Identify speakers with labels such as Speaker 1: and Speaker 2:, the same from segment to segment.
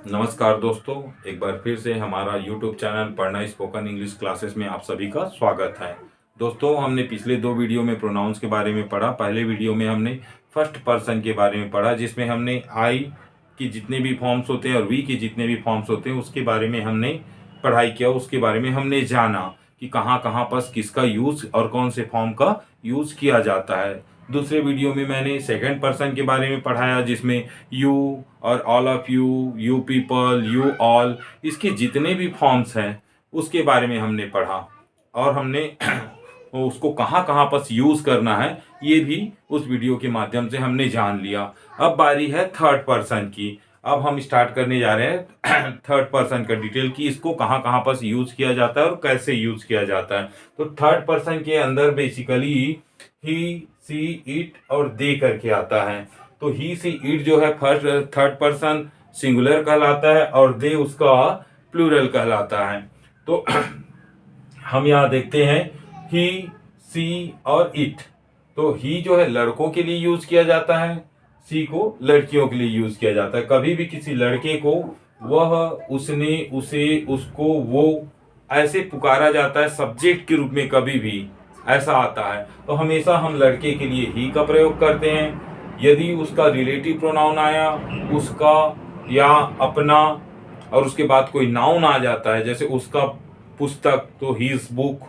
Speaker 1: नमस्कार दोस्तों, एक बार फिर से हमारा YouTube चैनल पढ़ना स्पोकन इंग्लिश क्लासेस में आप सभी का स्वागत है। दोस्तों, हमने पिछले दो वीडियो में प्रोनाउंस के बारे में पढ़ा। पहले वीडियो में हमने फर्स्ट पर्सन के बारे में पढ़ा, जिसमें हमने आई की जितने भी फॉर्म्स होते हैं और वी के जितने भी फॉर्म्स होते हैं उसके बारे में हमने पढ़ाई किया। उसके बारे में हमने जाना कि कहाँ कहाँ पर किसका यूज़ और कौन से फॉर्म का यूज़ किया जाता है। दूसरे वीडियो में मैंने सेकंड पर्सन के बारे में पढ़ाया, जिसमें यू और all of you, you people, you all, इसके जितने भी फॉर्म्स हैं उसके बारे में हमने पढ़ा और हमने उसको कहाँ कहाँ पर यूज़ करना है ये भी उस वीडियो के माध्यम से हमने जान लिया। अब बारी है थर्ड पर्सन की। अब हम स्टार्ट करने जा रहे हैं थर्ड पर्सन का डिटेल कि इसको कहाँ कहाँ पर यूज़ किया जाता है और कैसे यूज़ किया जाता है। तो थर्ड पर्सन के अंदर बेसिकली ही, सी, इट और दे करके आता है। तो ही, सी, इट जो है फर्स्ट थर्ड पर्सन सिंगुलर कहलाता है और दे उसका प्लूरल कहलाता है। तो हम यहाँ देखते हैं ही, सी और इट। तो ही जो है लड़कों के लिए यूज किया जाता है, सी को लड़कियों के लिए यूज किया जाता है। कभी भी किसी लड़के को वह, उसने, उसे, उसको, वो ऐसे पुकारा जाता है सब्जेक्ट के रूप में, कभी भी ऐसा आता है तो हमेशा हम लड़के के लिए ही का प्रयोग करते हैं। यदि उसका रिलेटिव प्रोनाउन आया, उसका या अपना, और उसके बाद कोई नाउन आ जाता है, जैसे उसका पुस्तक तो हिज बुक,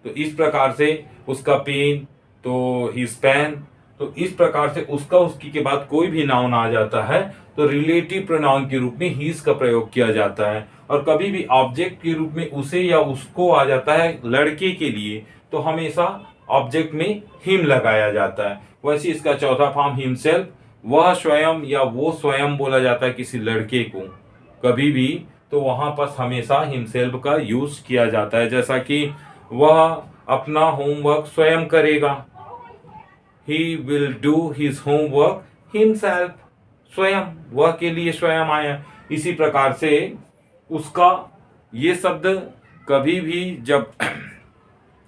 Speaker 1: तो इस प्रकार से उसका पेन तो हिज पेन, तो इस प्रकार से उसका उसकी के बाद कोई भी नाउन आ जाता है तो रिलेटिव प्रोनाउन के रूप में हीज का प्रयोग किया जाता है। और कभी भी ऑब्जेक्ट के रूप में उसे या उसको आ जाता है लड़के के लिए तो हमेशा ऑब्जेक्ट में हिम लगाया जाता है। वैसे इसका चौथा फॉर्म हिमसेल्फ, वह स्वयं या वो स्वयं बोला जाता है किसी लड़के को कभी भी, तो वहां पर हमेशा हिमसेल्फ का यूज किया जाता है। जैसा कि वह अपना होमवर्क स्वयं करेगा, he will do his homework himself, स्वयं, वह के लिए स्वयं आया। इसी प्रकार से उसका ये शब्द कभी भी जब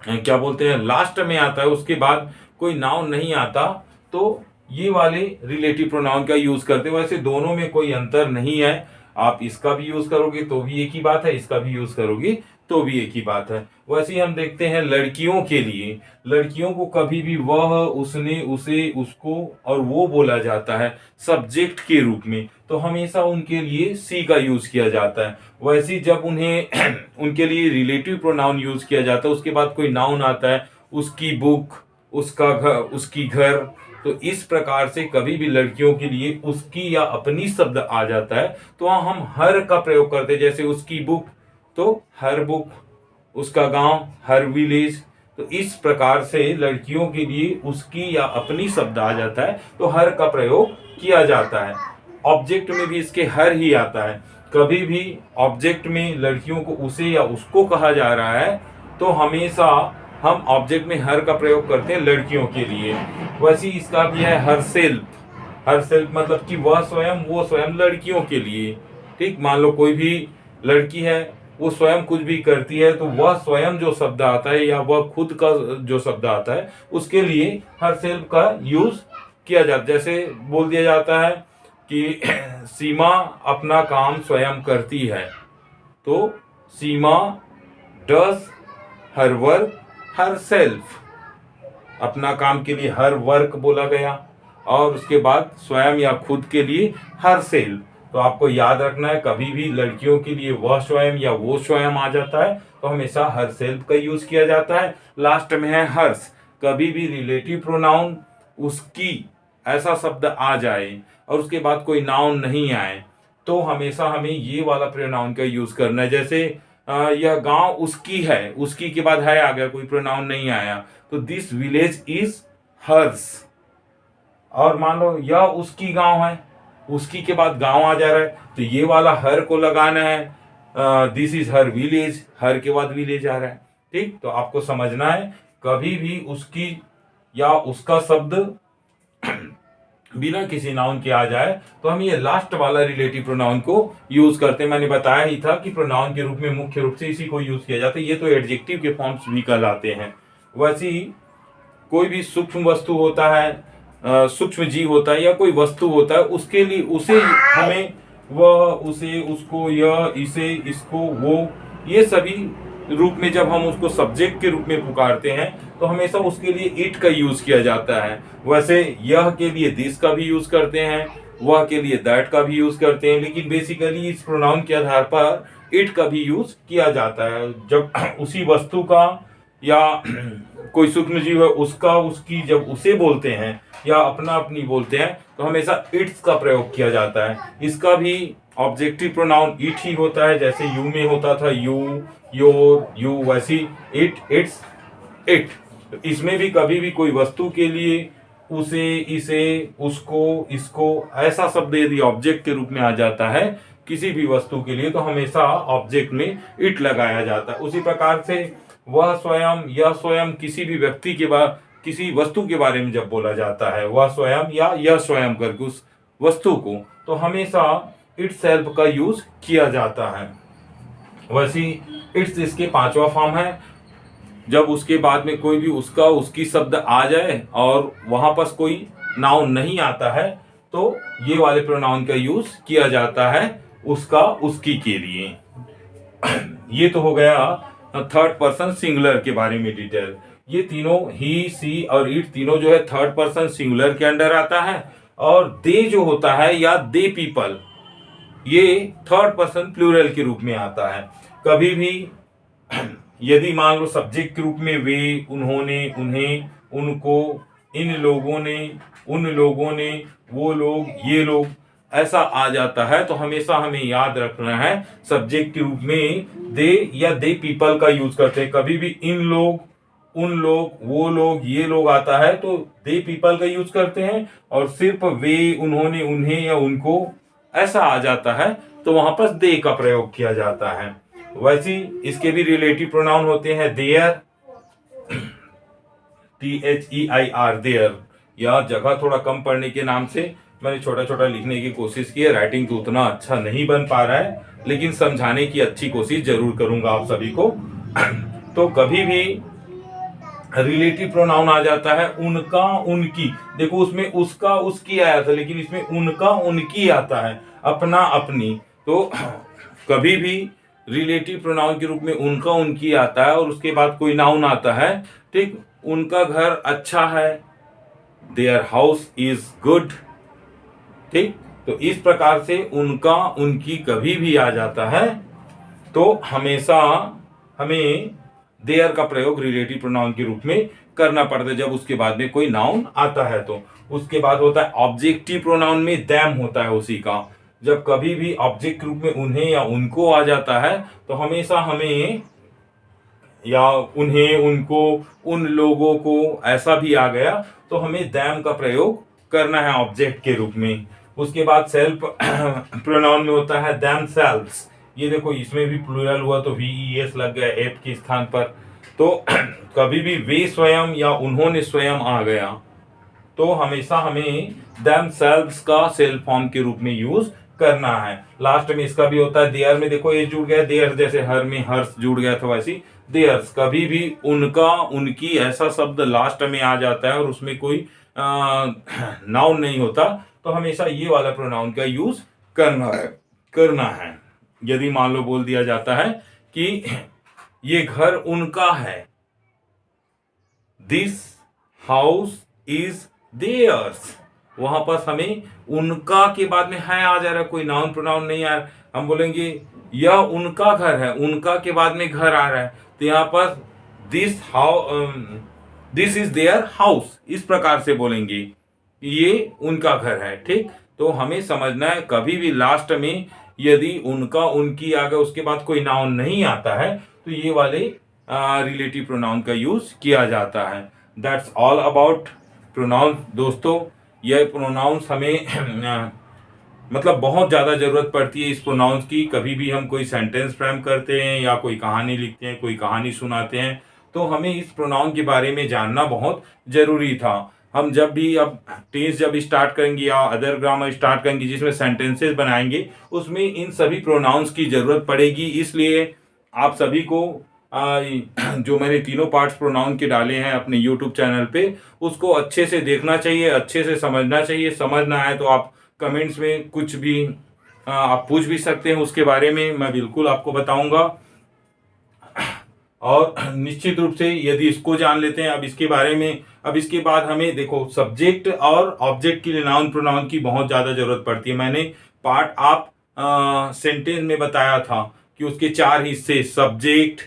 Speaker 1: क्या बोलते हैं लास्ट में आता है, उसके बाद कोई नाउन नहीं आता, तो ये वाले रिलेटिव प्रोनाउन का यूज करते हैं। वैसे दोनों में कोई अंतर नहीं है, आप इसका भी यूज करोगे तो भी एक ही बात है, इसका भी यूज करोगे तो भी एक ही बात है। वैसे ही हम देखते हैं लड़कियों के लिए, लड़कियों को कभी भी वह, उसने, उसे, उसको और वो बोला जाता है सब्जेक्ट के रूप में, तो हमेशा उनके लिए सी का यूज किया जाता है। वैसे जब उन्हें उनके लिए रिलेटिव प्रोनाउन यूज किया जाता है, उसके बाद कोई नाउन आता है, उसकी बुक, उसका घर, उसकी घर, तो इस प्रकार से कभी भी लड़कियों के लिए उसकी या अपनी शब्द आ जाता है तो वहां हम हर का प्रयोग करते हैं। जैसे उसकी बुक तो हर बुक, उसका गांव हर विलेज, तो इस प्रकार से लड़कियों के लिए उसकी या अपनी शब्द आ जाता है तो हर का प्रयोग किया जाता है। ऑब्जेक्ट में भी इसके हर ही आता है। कभी भी ऑब्जेक्ट में लड़कियों को उसे या उसको कहा जा रहा है तो हमेशा हम ऑब्जेक्ट में हर का प्रयोग करते हैं लड़कियों के लिए। वैसे इसका भी है हर सेल्फ, हर सेल्फ मतलब कि वह स्वयं, वो स्वयं लड़कियों के लिए। ठीक, मान लो कोई भी लड़की है, वो स्वयं कुछ भी करती है तो वह स्वयं जो शब्द आता है या वह खुद का जो शब्द आता है उसके लिए हर सेल्फ का यूज किया जाता है। जैसे बोल दिया जाता है कि सीमा अपना काम स्वयं करती है, तो Seema does her work herself, अपना काम के लिए हर वर्क बोला गया और उसके बाद स्वयं या खुद के लिए हर सेल्फ। तो आपको याद रखना है, कभी भी लड़कियों के लिए वह स्वयं या वो स्वयं आ जाता है तो हमेशा हर सेल्फ का यूज किया जाता है। लास्ट में है हर्ष, कभी भी रिलेटिव प्रोनाउन उसकी ऐसा शब्द आ जाए और उसके बाद कोई नाउन नहीं आए तो हमेशा हमें ये वाला प्रोनाउन का यूज करना है। जैसे यह गांव उसकी है, उसकी के बाद है आ गया, कोई प्रोनाउन नहीं आया, तो दिस विलेज इज हर्स। और मान लो यह उसकी गांव है, उसकी के बाद गांव आ जा रहा है तो ये वाला हर को लगाना है, दिस इज हर विलेज, हर के बाद विलेज आ रहा है। ठीक, तो आपको समझना है कभी भी उसकी या उसका शब्द बिना किसी नाउन के आ जाए तो हम ये लास्ट वाला रिलेटिव प्रोनाउन को यूज करते हैं। मैंने बताया ही था कि प्रोनाउन के रूप में मुख्य रूप से इसी को यूज किया जाता है, ये तो एडजेक्टिव के फॉर्म्स भी कहलाते हैं। वैसे ही कोई भी सूक्ष्म वस्तु होता है, सूक्ष्म जीव होता है या कोई वस्तु होता है, उसके लिए उसे हमें वह, उसे, उसको, यह, इसे, इसको, वो, ये सभी रूप में जब हम उसको सब्जेक्ट के रूप में पुकारते हैं तो हमेशा उसके लिए इट का यूज किया जाता है। वैसे यह के लिए दिस का भी यूज करते हैं, वह के लिए दैट का भी यूज करते हैं, लेकिन बेसिकली इस प्रोनाउन के आधार पर इट का भी यूज किया जाता है। जब उसी वस्तु का या कोई सूक्ष्म जीव है उसका, उसकी जब उसे बोलते हैं या अपना अपनी बोलते हैं तो हमेशा इट्स का प्रयोग किया जाता है। इसका भी ऑब्जेक्टिव प्रोनाउन इट ही होता है, जैसे यू में होता था यू, योर, यू, वैसी इट, इट्स, इट। इसमें भी कभी भी कोई वस्तु के लिए उसे, इसे, उसको, इसको ऐसा शब्द यदि ऑब्जेक्ट के रूप में आ जाता है किसी भी वस्तु के लिए तो हमेशा ऑब्जेक्ट में इट लगाया जाता है। उसी प्रकार से वह स्वयं, यह स्वयं किसी भी व्यक्ति के बाद किसी वस्तु के बारे में जब बोला जाता है वह स्वयं या यह स्वयं करके उस वस्तु को, तो हमेशा इट्स सेल्फ का यूज किया जाता है। वैसी इट्स इसके पांचवा फॉर्म है। जब उसके बाद में कोई भी उसका, उसकी शब्द आ जाए और वहां पर कोई नाउन नहीं आता है तो ये वाले प्रोनाउन का यूज किया जाता है उसका, उसकी के लिए। ये तो हो गया थर्ड पर्सन सिंगुलर के बारे में डिटेल। ये तीनों ही, सी और इट तीनों जो है थर्ड पर्सन सिंगुलर के अंडर आता है, और दे जो होता है या दे पीपल ये थर्ड पर्सन प्लूरल के रूप में आता है। कभी भी यदि मान लो सब्जेक्ट के रूप में वे, उन्होंने, उन्हें, उनको, इन लोगों ने, उन लोगों ने, वो लोग, ये लोग ऐसा आ जाता है तो हमेशा हमें याद रखना है सब्जेक्ट के रूप में दे या दे पीपल का यूज करते हैं। कभी भी इन लोग, उन लोग, वो लोग, ये लोग आता है तो दे पीपल का यूज करते हैं, और सिर्फ वे, उन्होंने, उन्हें या उनको ऐसा आ जाता है तो वहां पर दे का प्रयोग किया जाता है। वैसे इसके भी रिलेटिव प्रोनाउन होते हैं देयर, THEIR, देयर। यह जगह थोड़ा कम पढ़ने के नाम से मैंने छोटा छोटा लिखने की कोशिश की है। राइटिंग तो उतना अच्छा नहीं बन पा रहा है, लेकिन समझाने की अच्छी कोशिश जरूर करूंगा आप सभी को। तो कभी भी रिलेटिव प्रोनाउन आ जाता है उनका, उनकी। देखो उसमें उसका, उसकी आया था, लेकिन इसमें उनका, उनकी आता है, अपना, अपनी। तो कभी भी रिलेटिव प्रोनाउन के रूप में उनका, उनकी आता है और उसके बाद कोई नाउन आता है, ठीक। उनका घर अच्छा है, देयर हाउस इज गुड, ठीक। तो इस प्रकार से उनका, उनकी कभी भी आ जाता है तो हमेशा हमें देयर का प्रयोग रिलेटिव प्रोनाउन के रूप में करना पड़ता है जब उसके बाद में कोई नाउन आता है। तो उसके बाद होता है ऑब्जेक्टिव प्रोनाउन में दैम होता है उसी का। जब कभी भी ऑब्जेक्ट के रूप में उन्हें या उनको आ जाता है तो हमेशा हमें, या उन्हें, उनको, उन लोगों को ऐसा भी आ गया तो हमें दैम का प्रयोग करना है ऑब्जेक्ट के रूप में। उसके बाद सेल्फ प्रोनाउन में होता है दैम सेल्व्स। ये देखो इसमें भी प्लूरल हुआ तो VES लग गया एफ के स्थान पर। तो कभी भी वे स्वयं या उन्होंने स्वयं आ गया तो हमेशा हमें दैम सेल्व्स का सेल्फ फॉर्म के रूप में यूज करना है। लास्ट में इसका भी होता है देयर में, देखो ये जुड़ गया देयर, जैसे हर में हर्ष जुड़ गया था वैसी देयर्स। कभी भी उनका, उनकी ऐसा शब्द लास्ट में आ जाता है और उसमें कोई नाउन नहीं होता तो हमेशा ये वाला प्रोनाउन का यूज करना है। यदि मान लो बोल दिया जाता है कि ये घर उनका है, दिस हाउस इज देयर्स, वहां पर हमें उनका के बाद में है आ जा रहा है, कोई नाउन प्रोनाउन नहीं आ रहा। हम बोलेंगे यह उनका घर है, उनका के बाद में घर आ रहा है तो यहाँ पर दिस इज देयर हाउस, इस प्रकार से बोलेंगे ये उनका घर है, ठीक। तो हमें समझना है कभी भी लास्ट में यदि उनका, उनकी आ गया उसके बाद कोई नाउन नहीं आता है तो ये वाले रिलेटिव प्रोनाउन का यूज किया जाता है। दैट्स ऑल अबाउट प्रोनाउंस दोस्तों। यह प्रोनाउंस हमें मतलब बहुत ज़्यादा ज़रूरत पड़ती है इस प्रोनाउंस की। कभी भी हम कोई सेंटेंस फ्रेम करते हैं या कोई कहानी लिखते हैं, कोई कहानी सुनाते हैं तो हमें इस प्रोनाउन के बारे में जानना बहुत ज़रूरी था। हम जब भी अब टेंस जब स्टार्ट करेंगे या अदर ग्रामर स्टार्ट करेंगे जिसमें सेंटेंसेस बनाएंगे उसमें इन सभी प्रोनाउंस की ज़रूरत पड़ेगी। इसलिए आप सभी को जो मैंने तीनों पार्ट्स प्रोनाउन के डाले हैं अपने यूट्यूब चैनल पे उसको अच्छे से देखना चाहिए, अच्छे से समझना चाहिए। समझ ना आए तो आप कमेंट्स में कुछ भी आप पूछ भी सकते हैं उसके बारे में, मैं बिल्कुल आपको बताऊंगा। और निश्चित रूप से यदि इसको जान लेते हैं अब इसके बारे में, अब इसके बाद हमें देखो सब्जेक्ट और ऑब्जेक्ट के लिए नाउन प्रोनाउन की बहुत ज़्यादा जरूरत पड़ती है। मैंने पार्ट आप सेंटेंस में बताया था कि उसके 4 हिस्से, सब्जेक्ट,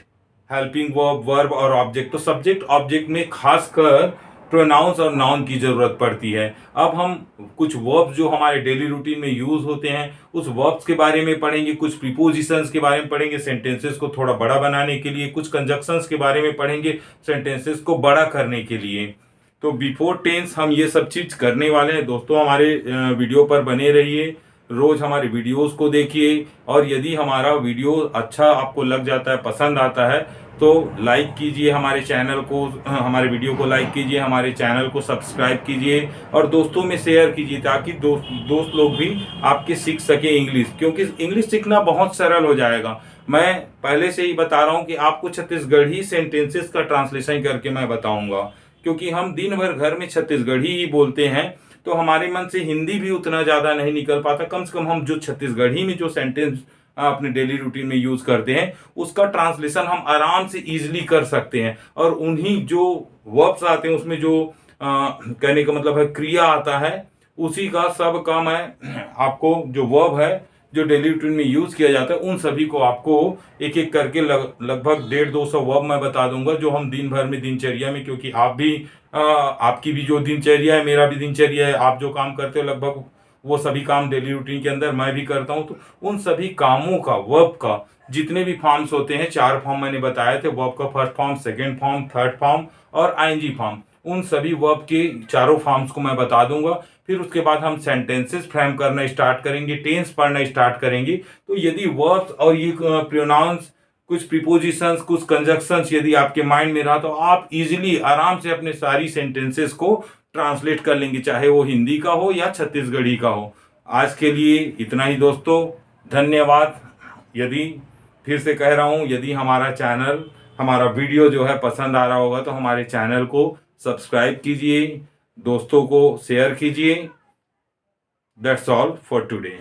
Speaker 1: हेल्पिंग वर्ब, वर्ब और ऑब्जेक्ट। तो सब्जेक्ट ऑब्जेक्ट में खासकर प्रोनाउंस और नाउन की जरूरत पड़ती है। अब हम कुछ वर्ब्स जो हमारे डेली रूटीन में यूज होते हैं उस वर्ब्स के बारे में पढ़ेंगे, कुछ प्रीपोजिशंस के बारे में पढ़ेंगे सेंटेंसेस को थोड़ा बड़ा बनाने के लिए, कुछ कंजक्शंस के बारे में पढ़ेंगे सेंटेंसेस को बड़ा करने के लिए। तो बिफोर टेंस हम ये सब चीज करने वाले हैं। दोस्तों हमारे वीडियो पर बने रहिए, रोज हमारे वीडियोस को देखिए, और यदि हमारा वीडियो अच्छा आपको लग जाता है, पसंद आता है, तो लाइक कीजिए हमारे चैनल को, हमारे वीडियो को लाइक कीजिए, हमारे चैनल को सब्सक्राइब कीजिए और दोस्तों में शेयर कीजिए, ताकि दोस्त लोग भी आपके सीख सके इंग्लिश, क्योंकि इंग्लिश सीखना बहुत सरल हो जाएगा। मैं पहले से ही बता रहा हूं कि आपको छत्तीसगढ़ी सेंटेंसेस का ट्रांसलेशन करके मैं बताऊंगा, क्योंकि हम दिन भर घर में छत्तीसगढ़ी ही बोलते हैं, तो हमारे मन से हिंदी भी उतना ज्यादा नहीं निकल पाता। कम से कम हम जो छत्तीसगढ़ी में जो सेंटेंस अपने डेली रूटीन में यूज करते हैं उसका ट्रांसलेशन हम आराम से इजीली कर सकते हैं। और उन्हीं जो वर्ब्स आते हैं उसमें जो कहने का मतलब है क्रिया आता है, उसी का सब का मैं आपको जो वर्ब है जो डेली रूटीन में यूज किया जाता है उन सभी को आपको एक एक करके लगभग 150-200 वर्ब मैं बता दूंगा, जो हम दिन भर में दिनचर्या में, क्योंकि आप भी आपकी भी जो दिनचर्या है, मेरा भी दिनचर्या है, आप जो काम करते हो लगभग वो सभी काम डेली रूटीन के अंदर मैं भी करता हूं। तो उन सभी कामों का, वर्ब का जितने भी फॉर्म्स होते हैं, 4 फॉर्म मैंने बताए थे, वर्ब का first form, second form, third form और आईएनजी फॉर्म, उन सभी वर्ब के चारों फॉर्म्स को मैं बता दूंगा। फिर उसके बाद हम सेंटेंसेस फ्रेम करना स्टार्ट करेंगे, टेंस पढ़ना स्टार्ट करेंगे। तो यदि वर्ब्स और ये प्रोनाउंस, कुछ प्रीपोजिशंस, कुछ कंजक्शंस यदि आपके माइंड में रहा तो आप इजीली आराम से अपने सारी सेंटेंसेस को ट्रांसलेट कर लेंगे, चाहे वो हिंदी का हो या छत्तीसगढ़ी का हो। आज के लिए इतना ही दोस्तों, धन्यवाद। यदि फिर से कह रहा हूं, यदि हमारा चैनल, हमारा वीडियो जो है पसंद आ रहा होगा तो हमारे चैनल को सब्सक्राइब कीजिए, दोस्तों को शेयर कीजिए। That's all for today.